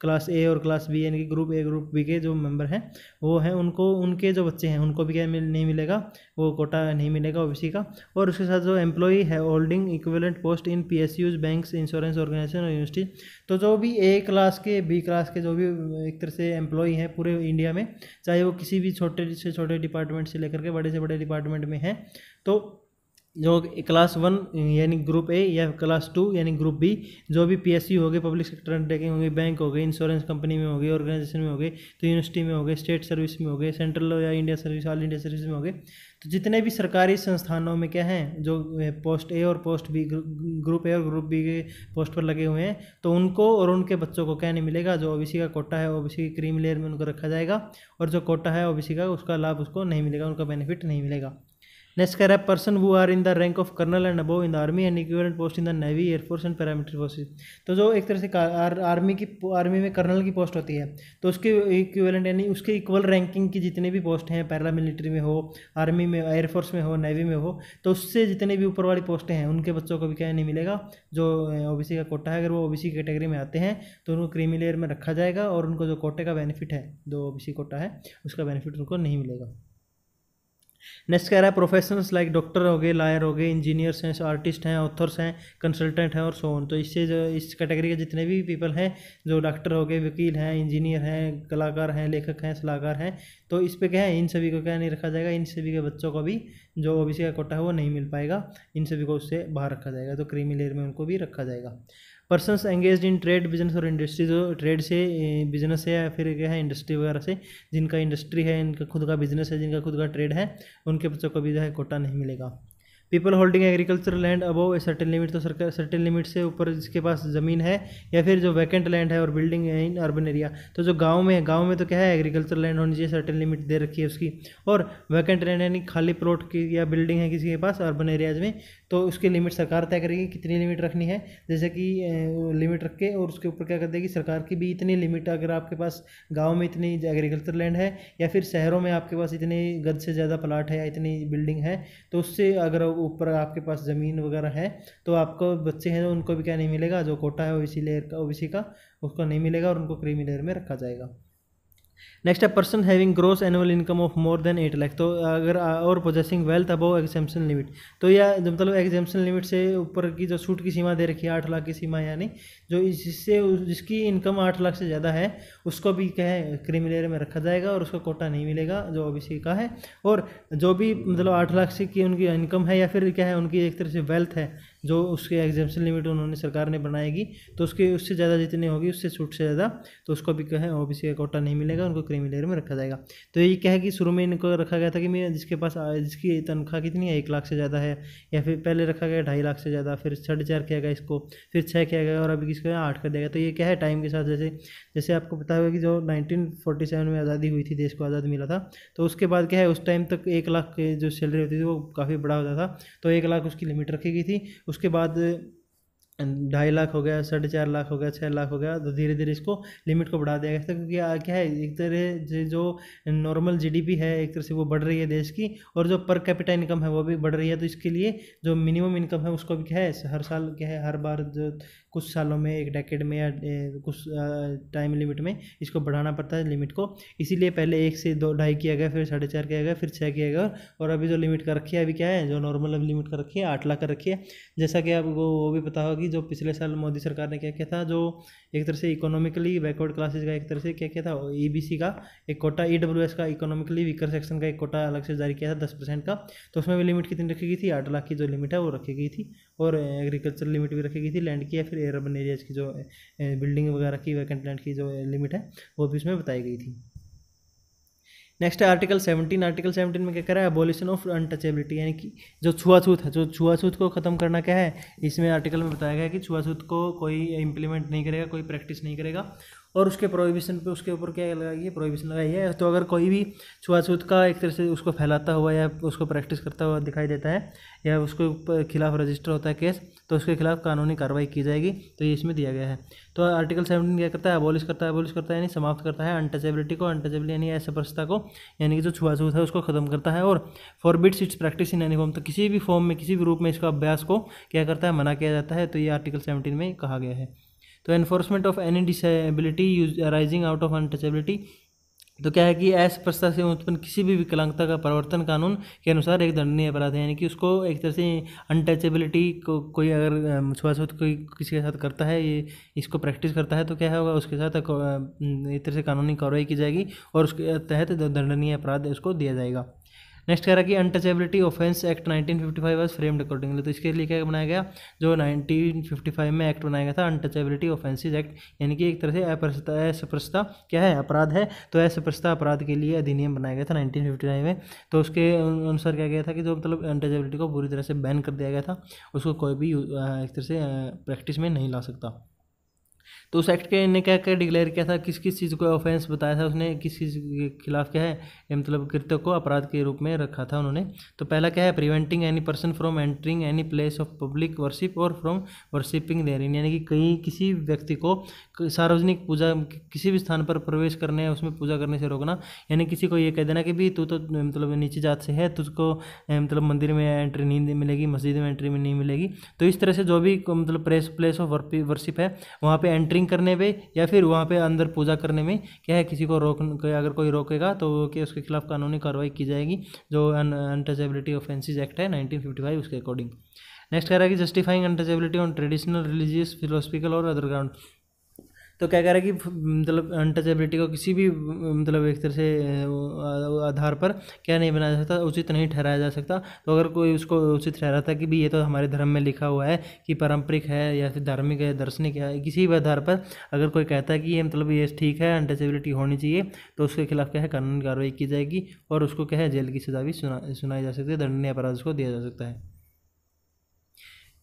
क्लास A और क्लास B यानी कि ग्रुप A ग्रुप B के जो मेंबर हैं वो हैं, उनको उनके जो बच्चे हैं उनको भी क्या नहीं मिलेगा, वो कोटा नहीं मिलेगा ओबीसी का। और उसके साथ जो एम्प्लॉई है holding equivalent post in PSUs, banks, insurance organisation और यूनिवर्सिटी, तो जो भी A क्लास के, B क्लास के जो भी एक तरह से एम्प्लॉई हैं पूरे इंडिया में, चाहे वो किसी भी छोटे से छोटे डिपार्टमेंट से लेकर के बड़े से बड़े डिपार्टमेंट में हैं, तो जो क्लास 1 यानी ग्रुप ए या क्लास 2 यानी ग्रुप बी, जो भी PSU हो गए, पब्लिक सेक्टर अंडरटेकिंग हो गए, बैंक हो गए, इंश्योरेंस कंपनी में हो गए, ऑर्गेनाइजेशन में हो गए, तो यूनिवर्सिटी में हो गए, स्टेट सर्विस में हो गए, सेंट्रल या India service, all India service में हो गए, तो जितने भी सरकारी संस्थानों में क्या हैं जो पोस्ट ए और पोस्ट बी, ग्रुप ए और ग्रुप बी के पोस्ट पर लगे हुए हैं, तो उनको और उनके बच्चों को क्या नहीं मिलेगा, जो ओबीसी का कोटा है ओबीसी की क्रीम लेयर में उनको रखा जाएगा, और जो कोटा है ओबीसी का उसका लाभ उसको नहीं मिलेगा, उनका बेनिफिट नहीं मिलेगा। नेक्स्ट कह रहा है person who are in the rank of colonel and above in the army and equivalent post in the navy air force and paramilitary forces. तो जो एक तरह से आर्मी में कर्नल की पोस्ट होती है तो उसके इक्विवेलेंट यानी उसके इक्वल रैंकिंग की जितने भी पोस्ट हैं, पैरामिलिट्री में हो, आर्मी में, एयरफोर्स में हो, नेवी में हो, तो उससे जितने भी ऊपर वाली पोस्टें हैं उनके बच्चों को भी क्या नहीं मिलेगा जो ओबीसी का कोटा है। अगर वो ओबीसी कैटेगरी में आते हैं तो उनको क्रीमी लेयर में रखा जाएगा और उनको जो कोटे का बेनिफिट है, जो ओबीसी कोटा है, उसका बेनिफिट उनको नहीं मिलेगा। नेक्स्ट कह रहा है प्रोफेशनल्स लाइक डॉक्टर हो गए, लायर हो गए, इंजीनियर्स हैं, आर्टिस्ट हैं, ऑथर्स हैं, कंसल्टेंट हैं और सो ऑन। तो इससे जो इस कैटेगरी के जितने भी पीपल हैं, जो डॉक्टर हो गए, वकील हैं, इंजीनियर हैं, कलाकार हैं, लेखक हैं, सलाहकार हैं, तो इस पे क्या है, इन सभी को क्या नहीं रखा जाएगा, इन सभी के बच्चों को भी जो ओबीसी का कोटा है वो नहीं मिल पाएगा, इन सभी को उससे बाहर रखा जाएगा। तो क्रीमी लेयर में उनको भी रखा जाएगा। Persons engage in trade, business और इंडस्ट्री, जो ट्रेड से बिजनेस है या फिर क्या है इंडस्ट्री वगैरह से, जिनका इंडस्ट्री है, इनका खुद का बिजनेस है, जिनका खुद का ट्रेड है, उनके बच्चों को भी जो है कोटा नहीं मिलेगा। People holding agriculture land above a certain limit, तो सरकार सर्टेन लिमिट से ऊपर जिसके पास ज़मीन है या फिर जो वैकेंट लैंड है और बिल्डिंग है इन अर्बन एरिया, तो जो गांव में तो क्या है एग्रीकल्चर लैंड होनी चाहिए, सर्टेन लिमिट दे रखी है उसकी, और वैकेंट लैंड यानी खाली प्लॉट की या बिल्डिंग है किसी के पास अर्बन एरियाज में, तो उसकी लिमिट सरकार तय करेगी कितनी लिमिट रखनी है। जैसे कि लिमिट रख के और उसके ऊपर क्या कर देगी सरकार की भी इतनी लिमिट, अगर आपके पास गाँव में इतनी एग्रीकल्चर लैंड है या फिर शहरों में आपके पास इतनी गज से ज़्यादा प्लाट है या इतनी बिल्डिंग है, तो उससे अगर ऊपर आपके पास ज़मीन वगैरह है तो आपको बच्चे हैं उनको भी क्या नहीं मिलेगा, जो कोटा है ओबीसी लेयर का, ओबीसी का, उसको नहीं मिलेगा और उनको क्रीमी लेयर में रखा जाएगा। नेक्स्ट है person having gross annual income of more than 8 lakh, तो अगर और possessing wealth above exemption limit, तो या मतलब एग्जेम्पशन लिमिट से ऊपर की जो छूट की सीमा दे रखी है 8 लाख की सीमा, यानी जो इससे जिसकी इनकम 8 लाख से ज़्यादा है उसको भी क्या है क्रीमी लेयर में रखा जाएगा और उसको कोटा नहीं मिलेगा जो ओबीसी का है। और जो भी मतलब 8 लाख से की उनकी इनकम है या फिर क्या है उनकी एक तरह से वेल्थ है, जो उसके एग्जेम्पशन लिमिट उन्होंने सरकार ने बनाएगी, तो उससे ज़्यादा जितनी होगी उससे छूट से ज़्यादा, तो उसको भी क्या है ओबीसी का कोटा नहीं मिलेगा, उनको क्रीमी लेयर में रखा जाएगा। तो ये क्या है कि शुरू में इनको रखा गया था कि मैं जिसकी तनख्वाह कितनी है 1 लाख से ज़्यादा है, या फिर पहले रखा गया 2.5 लाख से ज़्यादा, फिर 4.5 किया गया इसको, फिर 6 किया गया और अभी किसको 8 कर दिया गया। तो ये क्या है टाइम के साथ, जैसे आपको पता होगा कि जो 1947 में आज़ादी हुई थी, देश को आज़ाद मिला था, तो उसके बाद क्या है उस टाइम तक 1 लाख की जो सैलरी होती थी वो काफ़ी बड़ा होता था, तो 1 लाख उसकी लिमिट रखी गई थी। उसके बाद 2.5 लाख हो गया, 4.5 लाख हो गया, 6 लाख हो गया, तो धीरे धीरे इसको लिमिट को बढ़ा दिया गया था, क्योंकि क्या है एक तरह से जो नॉर्मल जीडीपी है एक तरह से वो बढ़ रही है देश की, और जो पर कैपिटा इनकम है वो भी बढ़ रही है, तो इसके लिए जो मिनिमम इनकम है उसको भी क्या है हर साल क्या है हर बार जो कुछ सालों में, एक डेकेड में या कुछ टाइम लिमिट में इसको बढ़ाना पड़ता है लिमिट को। इसीलिए पहले 1 से 2.5 किया गया, फिर 4.5 किया गया, फिर 6 किया गया, और अभी जो लिमिट कर रखी है अभी क्या है जो नॉर्मल लिमिट कर रखी है 8 लाख कर रखी है। जैसा कि आपको वो भी पता होगा कि जो पिछले साल मोदी सरकार ने क्या किया था, जो एक तरह से इकोनॉमिकली बैकवर्ड क्लासेज का एक तरह से क्या किया था ईबीसी का एक कोटा, ईडब्ल्यूएस का इकोनॉमिकली वीकर सेक्शन का एक कोटा अलग से जारी किया था 10% का, तो उसमें भी लिमिट कितनी रखी गई थी 8 लाख की जो लिमिट है वो रखी गई थी, और एग्रीकल्चर लिमिट भी रखी गई थी लैंड की, या फिर अर्बन एरियाज की जो बिल्डिंग वगैरह की वैकेंट लैंड की जो लिमिट है वो भी इसमें बताई गई थी। नेक्स्ट है आर्टिकल 17। आर्टिकल 17 में क्या कह रहा है अबॉलिशन ऑफ अनटचेबिलिटी, यानी कि जो छुआछूत है, जो छुआछूत को ख़त्म करना क्या है, इसमें आर्टिकल में बताया गया कि छुआछूत को कोई इम्प्लीमेंट नहीं करेगा, कोई प्रैक्टिस नहीं करेगा, और उसके प्रोहिबिशन पे उसके ऊपर क्या लगाई है प्रोहिबिशन लगाई है। तो अगर कोई भी छुआछूत का एक तरह से उसको फैलाता हुआ या उसको प्रैक्टिस करता हुआ दिखाई देता है या उसके खिलाफ रजिस्टर होता है केस, तो उसके खिलाफ कानूनी कार्रवाई की जाएगी, तो ये इसमें दिया गया है। तो आर्टिकल 17 क्या करता है अबॉलिश करता है यानी समाप्त करता है अनटचेबिलिटी को, अनटचेबिलिटी यानी असपृष्टता को, यानी कि जो छुआछूत है उसको खत्म करता है, और forbids it's practice in any form, तो किसी भी फॉर्म में किसी भी रूप में इसका अभ्यास को क्या करता है मना किया जाता है, तो ये आर्टिकल 17 में कहा गया है। तो enforcement of any disability arising out of untouchability, तो क्या है कि असपृष्टता से उत्पन्न किसी भी विकलांगता का प्रवर्तन कानून के अनुसार एक दंडनीय अपराध है, यानी कि उसको एक तरह से अनटचेबिलिटी को कोई अगर छुआछूत कोई किसी के साथ करता है, ये इसको प्रैक्टिस करता है, तो क्या होगा उसके साथ एक तरह से कानूनी कार्रवाई की जाएगी और उसके तहत दंडनीय अपराध उसको दिया जाएगा। नेक्स्ट कह रहा है कि untouchability offence act 1955 was framed accordingly, तो इसके लिए क्या बनाया गया, जो 1955 में एक्ट बनाया गया था अनटचेबिलिटी ऑफेंसेस एक्ट, यानी कि एक तरह से असपृष्टता क्या है अपराध है, तो असपृष्टता अपराध के लिए अधिनियम बनाया गया था 1959 में। तो उसके अनुसार क्या गया था कि जो मतलब अनटचेबिलिटी को पूरी तरह से बैन कर दिया गया था, उसको कोई भी एक तरह से प्रैक्टिस में नहीं ला सकता। तो उस एक्ट के ने क्या क्या डिक्लेयर किया था, किस किस चीज़ को ऑफेंस बताया था उसने, किस चीज़ के खिलाफ क्या है मतलब कृत्य को अपराध के रूप में रखा था उन्होंने। तो पहला क्या है, preventing any person from entering any place of public worship और फ्रॉम वर्शिपिंग देयरिन, यानी कि कहीं किसी व्यक्ति को सार्वजनिक पूजा किसी भी स्थान पर प्रवेश करने या उसमें पूजा करने से रोकना। यानी किसी को ये कह देना कि भी तू तो मतलब नीची जात से है, तुझको मतलब मंदिर में एंट्री नहीं मिलेगी, मस्जिद में एंट्री में नहीं मिलेगी। तो इस तरह से जो भी मतलब प्लेस ऑफ वर्शिप है वहाँ पे एंट्रिंग करने पे या फिर वहाँ पे अंदर पूजा करने में क्या है, किसी को अगर कोई रोकेगा तो कि उसके खिलाफ कानूनी कार्रवाई की जाएगी, जो अनटचेबिलिटी ऑफेंसेस एक्ट है 1955 उसके अकॉर्डिंग। नेक्स्ट कह रहा है कि justifying untouchability on traditional, religious, philosophical और अदर ग्राउंड। तो क्या कह रहा है कि मतलब अनटचेबिलिटी को किसी भी मतलब एक तरह से आधार पर क्या नहीं बनाया जा सकता, उचित नहीं ठहराया जा सकता। तो अगर कोई उसको उचित ठहराता कि भी ये तो हमारे धर्म में लिखा हुआ है कि पारंपरिक है या फिर धार्मिक है, दार्शनिक है, किसी भी आधार पर अगर कोई कहता है कि ये मतलब ये ठीक है, अनटचेबिलिटी होनी चाहिए, तो उसके खिलाफ क्या है कानूनी कार्रवाई की जाएगी और उसको क्या है जेल की सजा भी सुनाई जा सकती है, दंडनीय अपराध उसको दिया जा सकता है।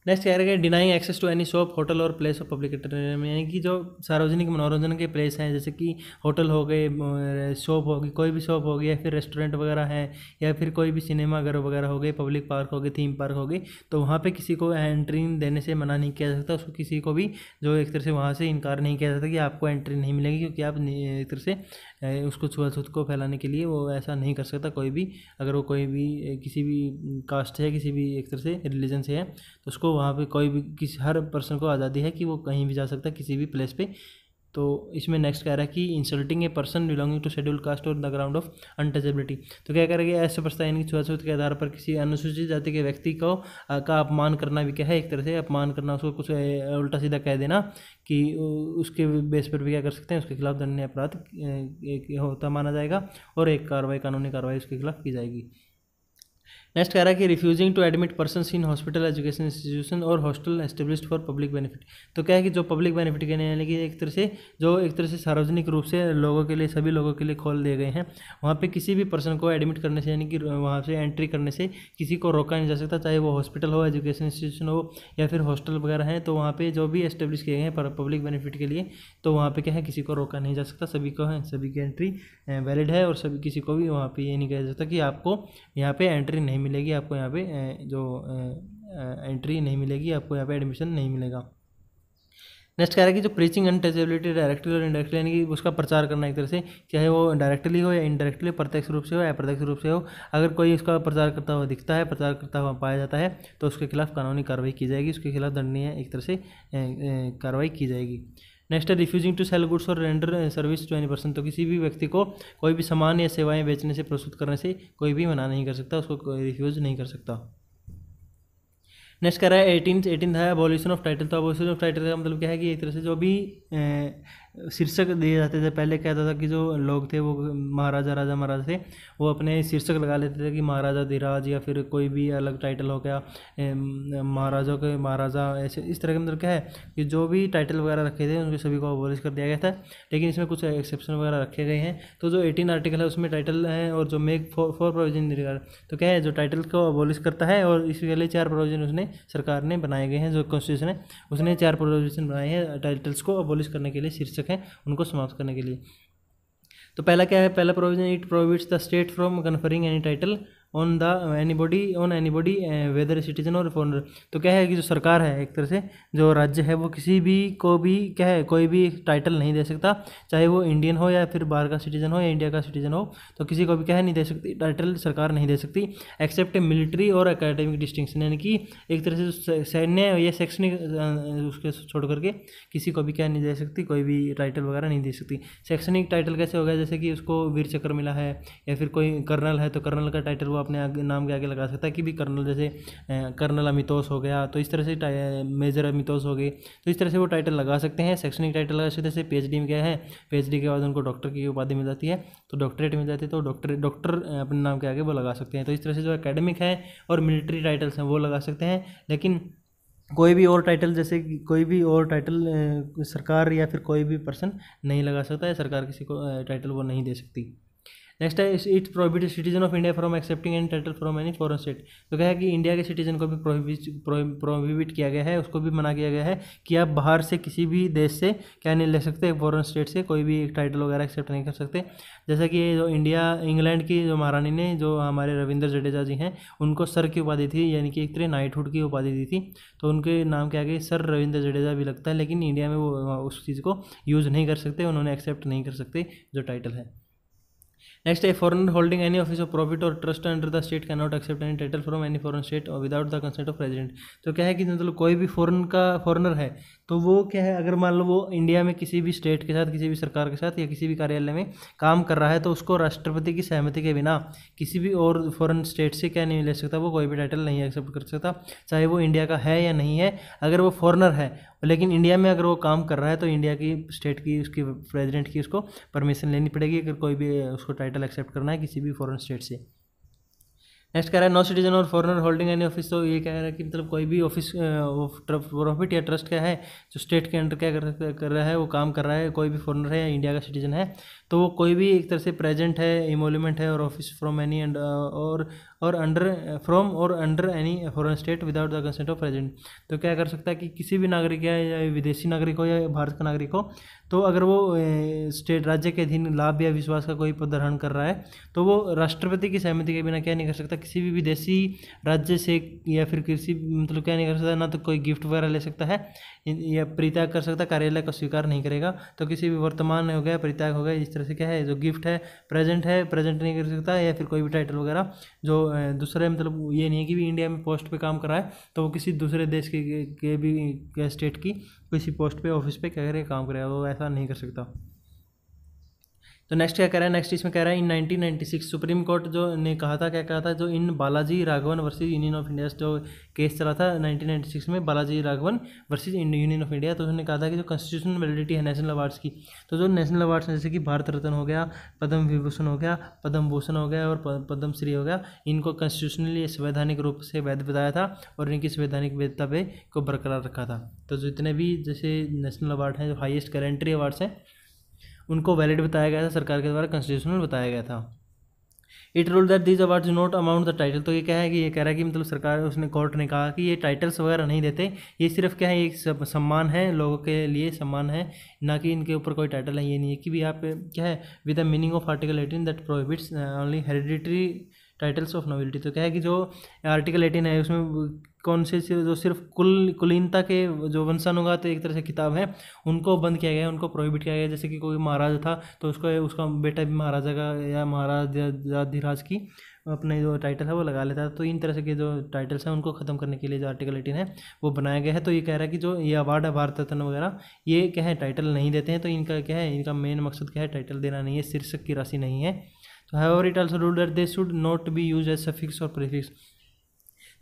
नेक्स्ट कह रहे हैं denying access to any shop, hotel और प्लेस ऑफ पब्लिक एंटरटेनमेंट, यानी कि जो सार्वजनिक मनोरंजन के प्लेस हैं जैसे कि होटल हो गए, शॉप होगी, कोई भी शॉप होगी या फिर रेस्टोरेंट वगैरह है या फिर कोई भी सिनेमा घर वगैरह हो गए, पब्लिक पार्क हो गए, थीम पार्क हो गए, तो वहाँ पे किसी को एंट्री देने से मना नहीं किया जा सकता। उसको किसी को भी जो एक तरह से वहाँ से इनकार नहीं किया जाता कि आपको एंट्री नहीं मिलेगी, क्योंकि आप एक तरह से उसको छुआछूत को फैलाने के लिए वो ऐसा नहीं कर सकता कोई भी, अगर वो कोई भी किसी भी कास्ट से है, किसी भी एक तरह से रिलीजन से है, तो उसको वहाँ पे कोई भी हर पर्सन को आज़ादी है कि वो कहीं भी जा सकता है किसी भी प्लेस पे। तो इसमें नेक्स्ट कह रहा है कि insulting a person belonging to schedule caste और द ग्राउंड ऑफ अनटचेबिलिटी। तो क्या करेंगे, ऐसे प्रस्ताव यानी छुआछूत के आधार पर किसी अनुसूचित जाति के व्यक्ति को का अपमान करना भी क्या है, एक तरह से अपमान करना, उसको कुछ उल्टा सीधा कह देना कि उसके बेस पर भी क्या कर सकते हैं, उसके खिलाफ दंडनीय अपराध एक होता माना जाएगा और एक कानूनी कार्रवाई उसके खिलाफ की जाएगी। नेक्स्ट कह रहा है कि refusing to admit person in hospital, education institution और hostel established for public benefit. तो क्या है कि जो पब्लिक बेनिफिट के लिए यानी कि एक तरह से सार्वजनिक रूप से लोगों के लिए, सभी लोगों के लिए खोल दिए गए हैं, वहाँ पे किसी भी पर्सन को एडमिट करने से यानी कि वहाँ से एंट्री करने से किसी को रोका नहीं जा सकता, चाहे वो हॉस्पिटल हो, एजुकेशन इंस्टीट्यूशन हो या फिर हॉस्टल वगैरह हैं। तो वहाँ पे जो भी एस्टेब्लिश किए गए हैं पब्लिक बेनिफिट के लिए, तो वहाँ पे क्या है किसी को रोका नहीं जा सकता, सभी को है, सभी की एंट्री वैलिड है और सभी किसी को भी वहाँ पे ये नहीं कहा जा सकता कि आपको यहाँ पे एंट्री नहीं मिलेगी, आपको यहाँ पे जो एंट्री नहीं मिलेगी, आपको यहाँ पे एडमिशन नहीं मिलेगा। नेक्स्ट कह रहा है कि जो प्रीचिंग अनटचेबिलिटी डायरेक्टली और इनडायरेक्टली यानी कि उसका प्रचार करना एक तरह से, चाहे वो डायरेक्टली हो या इनडायरेक्टली, प्रत्यक्ष रूप से हो या अप्रत्यक्ष रूप से हो, अगर कोई उसका प्रचार करता हुआ दिखता है, प्रचार करता हुआ पाया जाता है, तो उसके खिलाफ कानूनी कार्रवाई की जाएगी, उसके खिलाफ दंडनीय एक तरह से कार्रवाई की जाएगी। नेक्स्ट है रिफ्यूजिंग टू सेल गुड्स और render service to any person. तो किसी भी व्यक्ति को कोई भी सामान या सेवाएं बेचने से, प्रस्तुत करने से कोई भी मना नहीं कर सकता, उसको कोई रिफ्यूज़ नहीं कर सकता। नेक्स्ट कह रहा है 18 है अबॉलिशन ऑफ टाइटल। तो अबॉलिशन ऑफ टाइटल का मतलब क्या है कि एक तरह से जो भी शीर्षक दिए जाते थे, पहले कहता था कि जो लोग थे वो महाराजा, राजा महाराजा थे, वो अपने शीर्षक लगा लेते थे कि महाराजा धीराज या फिर कोई भी अलग टाइटल हो गया, महाराजा के महाराजा, ऐसे इस तरह का मतलब क्या है कि जो भी टाइटल वगैरह रखे थे उनके सभी को अबॉलिश कर दिया गया था। लेकिन इसमें कुछ एक्सेप्शन वगैरह रखे गए हैं। तो जो 18 आर्टिकल है उसमें टाइटल है और जो मेक फॉर प्रोविजन रिगार्ड, तो क्या है जो टाइटल को अबॉलिश करता है और इसके लिए 4 प्रोविजन उसने सरकार ने बनाए गए हैं, जो कॉन्स्टिट्यूशन है उसने 4 प्रोविजन बनाए हैं टाइटल्स को अबॉलिश करने के लिए, शीर्षक हैं उनको समाप्त करने के लिए। तो पहला क्या है, पहला provision, it prohibits the state from conferring any title on anybody whether citizen और फॉरनर। तो क्या है कि जो सरकार है, एक तरह से जो राज्य है, वो किसी भी को भी क्या है कोई भी टाइटल नहीं दे सकता, चाहे वो इंडियन हो या फिर बाहर का सिटीजन हो या इंडिया का सिटीजन हो, तो किसी को भी क्या है नहीं दे सकती, टाइटल सरकार नहीं दे सकती, एक्सेप्ट मिलिट्री और एकेडमिक डिस्टिंक्शन, यानी कि एक तरह से सैन्य या शैक्षणिक उसके छोड़ करके किसी को भी क्या नहीं दे सकती, कोई भी टाइटल वगैरह नहीं दे सकती। शैक्षणिक टाइटल कैसे हो गया, जैसे कि उसको वीर चक्र मिला है या फिर कोई कर्नल है तो कर्नल का टाइटल वो अपने आगे नाम के आगे लगा सकता है कि भी कर्नल, जैसे कर्नल अमितोष हो गया, तो इस तरह से मेजर अमितोष हो गए, तो इस तरह से वो टाइटल लगा सकते हैं। शैक्षणिक टाइटल लगा सकते हैं, जैसे पीएचडी में क्या है, पीएचडी के बाद उनको डॉक्टर की उपाधि मिल जाती है, तो डॉक्टरेट मिल जाती है, तो डॉक्टर अपने नाम के आगे वो लगा सकते हैं। तो इस तरह से जो एकेडमिक है और मिलिट्री टाइटल्स हैं वो लगा सकते हैं, लेकिन कोई भी और टाइटल, जैसे कोई भी और टाइटल सरकार या फिर कोई भी पर्सन नहीं लगा सकता है, सरकार किसी को टाइटल वो नहीं दे सकती। नेक्स्ट है it prohibit citizen of India from accepting any title from any foreign state. तो क्या है कि इंडिया के सिटीजन को भी प्रोहिबिट किया गया है, उसको भी मना किया गया है कि आप बाहर से किसी भी देश से क्या नहीं ले सकते, फॉरेन स्टेट से कोई भी एक टाइटल वगैरह एक्सेप्ट नहीं कर सकते। जैसा कि जो इंग्लैंड की जो महारानी ने जो हमारे रविंद्र जडेजा जी हैं उनको सर की उपाधि थी, यानी कि एक तरह नाइटहुड की उपाधि दी थी, तो उनके नाम के आगे सर रविंद्र जडेजा भी लगता है, लेकिन इंडिया में वो उस चीज़ को यूज़ नहीं कर सकते, उन्होंने एक्सेप्ट नहीं कर सकते जो टाइटल है। नेक्स्ट है foreigner holding any office of profit और trust under the state can not accept any title from any foreign state और without the consent of president. तो क्या है कि मतलब कोई भी फॉरेनर है तो वो क्या है, अगर मान लो वो इंडिया में किसी भी स्टेट के साथ, किसी भी सरकार के साथ या किसी भी कार्यालय में काम कर रहा है, तो उसको राष्ट्रपति की सहमति के बिना किसी भी और फॉरेन स्टेट से क्या नहीं ले सकता, वो कोई भी टाइटल नहीं एक्सेप्ट कर सकता, चाहे वो इंडिया का है या नहीं है। अगर वो फॉरेनर है लेकिन इंडिया में अगर वो काम कर रहा है तो इंडिया की स्टेट की, उसकी प्रेसिडेंट की उसको परमिशन लेनी पड़ेगी अगर कोई भी उसको टाइटल एक्सेप्ट करना है किसी भी फॉरेन स्टेट से। नेक्स्ट कह रहा है नो सिटीजन और फॉरेनर होल्डिंग एनी ऑफिस। तो ये कह रहा है कि मतलब कोई भी ऑफिस प्रॉफिट या ट्रस्ट क्या है जो स्टेट के अंडर क्या कर रहा है, वो काम कर रहा है, कोई भी फॉरेनर है या इंडिया का सिटीजन है, तो वो कोई भी एक तरह से प्रेजेंट है, इमोल्यूमेंट है और ऑफिस फ्रॉम एनी और under any foreign state without the consent of present. तो क्या कर सकता है कि किसी भी नागरिक है या विदेशी नागरिक हो या भारत का नागरिक हो, तो अगर वो स्टेट राज्य के अधीन लाभ या विश्वास का कोई पद धारण कर रहा है तो वो राष्ट्रपति की सहमति के बिना क्या नहीं कर सकता, किसी भी विदेशी राज्य से या फिर किसी मतलब क्या नहीं कर सकता, ना तो कोई गिफ्ट वगैरह ले सकता है या परित्याग कर सकता, कार्यालय का स्वीकार नहीं करेगा। तो किसी भी वर्तमान हो गया, परित्याग हो गया, इस तरह से क्या है जो गिफ्ट है प्रेजेंट नहीं कर सकता, या फिर कोई भी टाइटल वगैरह जो दूसरे मतलब ये नहीं है कि भी इंडिया में पोस्ट पे काम कर रहा है तो वो किसी दूसरे देश के भी स्टेट की किसी पोस्ट पे ऑफिस पे क्या करेगा, काम करेगा, वो ऐसा नहीं कर सकता। तो नेक्स्ट क्या कह रहा है, नेक्स्ट इसमें कह रहा है इन 1996 सुप्रीम कोर्ट जो ने कहा था, क्या कहा था, जो in Balaji Raghavan versus Union of India जो केस चला था 1996 में, Balaji Raghavan versus Union of India, तो उन्होंने कहा था कि जो कॉन्स्टिट्यूशनल वैलिडिटी है नेशनल अवार्ड्स की, तो जो नेशनल अवार्ड्स हैं जैसे कि भारत रत्न हो गया, पद्म विभूषण हो गया, पद्म भूषण हो गया और पद्म श्री हो गया, इनको कॉन्स्टिट्यूशनली संवैधानिक रूप से वैध बताया था और इनकी संवैधानिक वैधता पे को बरकरार रखा था। तो जितने भी जैसे नेशनल अवार्ड हैं, जो हाईएस्ट गारंटी अवार्ड्स हैं, उनको वैलिड बताया गया था, सरकार के द्वारा कॉन्स्टिट्यूशनल बताया गया था। It rule that these awards do not amount the title. तो ये क्या है कि ये कह रहा है कि मतलब सरकार उसने कोर्ट ने कहा कि ये टाइटल्स वगैरह नहीं देते, ये सिर्फ क्या है एक सम्मान है, लोगों के लिए सम्मान है, ना कि इनके ऊपर कोई टाइटल है। ये नहीं है कि भी आप क्या है with the meaning of article 18 that prohibits only hereditary titles of nobility. तो क्या है कि जो आर्टिकल 18 है उसमें कौन से जो सिर्फ कुलीनता के जो वंशानुगत एक तरह से किताब है उनको बंद किया गया है, उनको प्रोहिबिट किया गया है। जैसे कि कोई महाराजा था तो उसको उसका बेटा भी महाराजा का या महाराजाधिराज की अपने जो टाइटल है वो लगा लेता है। तो इन तरह से के जो टाइटल्स हैं उनको ख़त्म करने के लिए जो आर्टिकल 18 है वो बनाया गया है। तो ये कह रहा है कि जो ये अवार्ड है भारत रत्न वगैरह, ये क्या है टाइटल नहीं देते हैं, तो इनका क्या है, इनका मेन मकसद क्या है, टाइटल देना नहीं है, शीर्षक की राशि नहीं है। तो however it also ruled that they should not be used as suffix और prefix।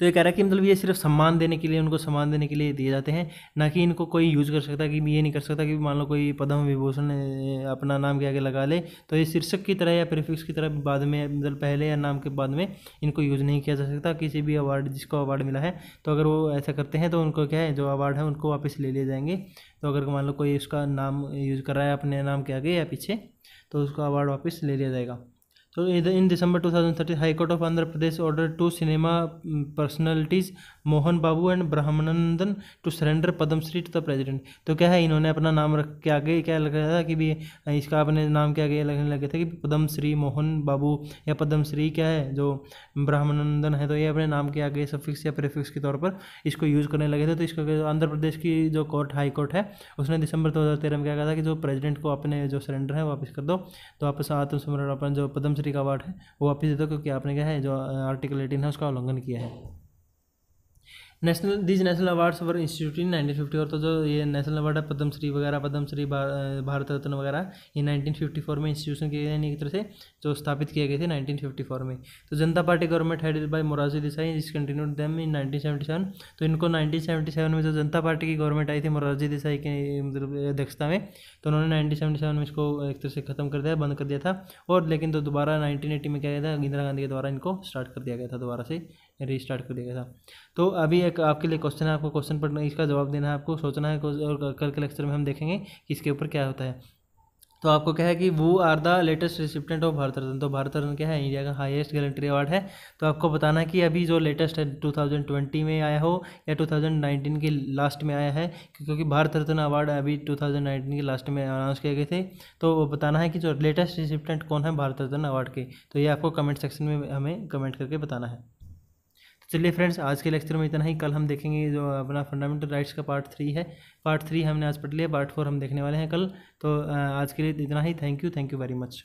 तो ये कह रहा है कि मतलब ये सिर्फ सम्मान देने के लिए, उनको सम्मान देने के लिए दिए जाते हैं, ना कि इनको कोई यूज़ कर सकता, कि ये नहीं कर सकता कि मान लो कोई पद्म विभूषण अपना नाम के आगे लगा ले, तो ये शीर्षक की तरह या प्रीफिक्स की तरह बाद में मतलब पहले या नाम के बाद में इनको यूज़ नहीं किया जा सकता। किसी भी अवार्ड जिसको अवार्ड मिला है तो अगर वो ऐसा करते हैं तो उनको क्या है जो अवार्ड है उनको वापस ले लिए जाएंगे। तो अगर मान लो कोई उसका नाम यूज़ कर रहा है अपने नाम के आगे या पीछे तो उसका अवार्ड वापस ले लिया जाएगा। So in December 2013, High Court of Andhra Pradesh ordered two cinema personalities Mohan Babu and Brahmanandan to surrender Padam Shri to the President। तो क्या है इन्होंने अपना नाम रख के आगे क्या लगा था कि भी इसका अपने नाम के आगे लगने लगे थे कि पद्म श्री मोहन बाबू या पद्म श्री क्या है जो ब्रह्मानंदन है, तो ये अपने नाम के आगे सफिक्स या प्रीफिक्स के तौर पर इसको यूज़ करने लगे थे। तो इसका आंध्र प्रदेश की जो कोर्ट हाई कोर्ट है उसने दिसंबर 2013 में क्या कहा था कि जो प्रेसिडेंट को अपने जो सरेंडर है वापस कर दो, तो वापस आत्मसमरण अपन जो पद्म श्री का अवार्ड है वो वापस दे दो, क्योंकि आपने क्या है जो आर्टिकल 18 है उसका उल्लंघन किया है। नेशनल अवार्ड्स वर इंस्टीट्यूट इन 1954। तो जो ये नेशनल अवार्ड है पद्मश्री वगैरह, पद्मश्री भारत रत्न वगैरह, ये 1954 में इंस्टीट्यूशन किए गए, एक तरह से जो स्थापित किए गए थे 1954 में। तो जनता party government headed by Morarji Desai is continued them in 1977। तो इनको 1977 में जो जनता पार्टी की गवर्नमेंट आई थी मोरारजी देसाई के मतलब अध्यक्षता में, तो उन्होंने 1977 में इसको एक तरह से ख़त्म कर दिया, बंद कर दिया था। और लेकिन तो दोबारा 1980 में क्या गया था, इंदिरा गांधी के द्वारा इनको स्टार्ट कर दिया गया था, दोबारा से रीस्टार्ट कर दिया गया था। तो अभी एक आपके लिए क्वेश्चन है, आपको क्वेश्चन पर इसका जवाब देना है, आपको सोचना है और कल के लेक्चर में हम देखेंगे कि इसके ऊपर क्या होता है। तो आपको क्या है कि वो are the latest recipient of Bharat Ratna. तो भारत रत्न क्या है, इंडिया का हाईएस्ट गैलेंट्री अवार्ड है। तो आपको बताना है कि अभी जो लेटेस्ट है 2020 में आया हो या 2019 के लास्ट में आया है, क्योंकि भारत रत्न अवार्ड अभी 2019 के लास्ट में अनाउंस किए गए थे। तो वो बताना है कि जो लेटेस्ट रिसिप्टेंट कौन है भारत रत्न अवार्ड के। तो ये आपको कमेंट सेक्शन में हमें कमेंट करके बताना है। चलिए फ्रेंड्स, आज के लेक्चर में इतना ही। कल हम देखेंगे जो अपना फंडामेंटल राइट्स का पार्ट 3 है। पार्ट 3 हमने आज पढ़ लिया, पार्ट 4 हम देखने वाले हैं कल। तो आज के लिए इतना ही। Thank you very much.